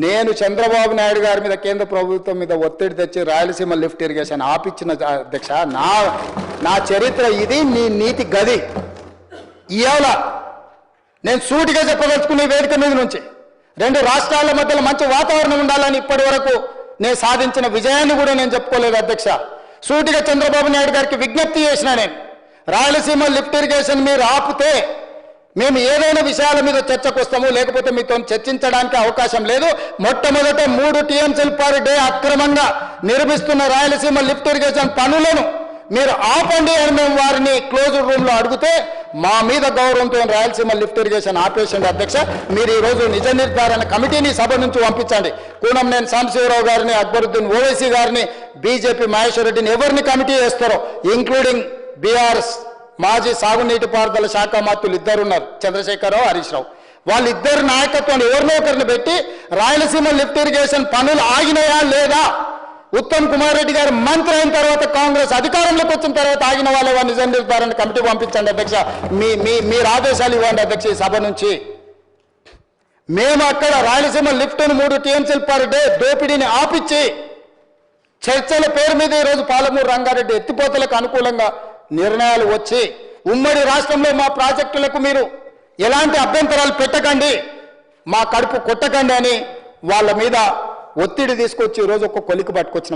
నేను చంద్రబాబు నాయుడు గారి మీద కేంద్ర ప్రభుత్వం మీద ఒత్తిడి తెచ్చి రాయలసీమ లిఫ్ట్ ఇరిగేషన్ ఆపిచ్చిన అధ్యక్ష నా చరిత్ర ఇది, నీ నీతి గది. ఇవాళ నేను సూటిగా చెప్పదలుచుకునే వేదిక మీద నుంచి రెండు రాష్ట్రాల మధ్యలో మంచి వాతావరణం ఉండాలని ఇప్పటి వరకు నేను సాధించిన విజయాన్ని కూడా నేను చెప్పుకోలేదు అధ్యక్ష. సూటిగా చంద్రబాబు నాయుడు గారికి విజ్ఞప్తి చేసిన నేను, రాయలసీమ లిఫ్ట్ ఇరిగేషన్ మీరు ఆపితే మేము ఏదైనా విషయాల మీద చర్చకు వస్తాము, లేకపోతే మీతో చర్చించడానికి అవకాశం లేదు. మొట్టమొదట 3 TMCలు పర్ డే అక్రమంగా నిర్మిస్తున్న రాయలసీమ లిఫ్ట్ ఇరిగేషన్ పనులను మీరు ఆపండి అని మేము వారిని క్లోజ్డ్ రూమ్లో అడిగితే మా మీద గౌరవంతో రాయలసీమ లిఫ్ట్ ఇరిగేషన్ ఆపేసండి అధ్యక్ష. మీరు ఈరోజు నిజ నిర్ధారణ కమిటీని సభ నుంచి పంపించండి. కూనంనేని సాంబశివరావు గారిని, అక్బరుద్దీన్ ఓవైసీ గారిని, బీజేపీ మహేశ్వర్ రెడ్డిని ఎవరిని కమిటీ చేస్తారో, ఇంక్లూడింగ్ బీఆర్ఎస్ మాజీ సాగునీటి పారుదల శాఖ మంత్రులు ఇద్దరు ఉన్నారు, చంద్రశేఖరరావు, హరీష్ రావు. వాళ్ళిద్దరు నాయకత్వాన్ని ఎవరినో ఒకరిని పెట్టి రాయలసీమ లిఫ్ట్ ఇరిగేషన్ పనులు ఆగినాయా లేదా, ఉత్తమ్ కుమార్ రెడ్డి గారు మంత్రి అయిన తర్వాత కాంగ్రెస్ అధికారంలోకి వచ్చిన తర్వాత ఆగిన వాళ్ళ నిజ నిర్ధారణ కమిటీ పంపించండి అధ్యక్ష. మీరు ఆదేశాలు ఇవ్వండి అధ్యక్ష. ఈ సభ నుంచి మేము అక్కడ రాయలసీమ లిఫ్ట్ను 3 TMCలు పర్ డే దోపిడీని ఆపిచ్చి చర్చల పేరు మీద ఈరోజు పాలమూరు రంగారెడ్డి ఎత్తిపోతలకు అనుకూలంగా నిర్ణయాలు వచ్చి ఉమ్మడి రాష్ట్రంలో మా ప్రాజెక్టులకు మీరు ఎలాంటి అభ్యంతరాలు పెట్టకండి, మా కడుపు కొట్టకండి అని వాళ్ళ మీద ఒత్తిడి తీసుకొచ్చి ఈరోజు ఒక కొలికి పట్టుకొచ్చిన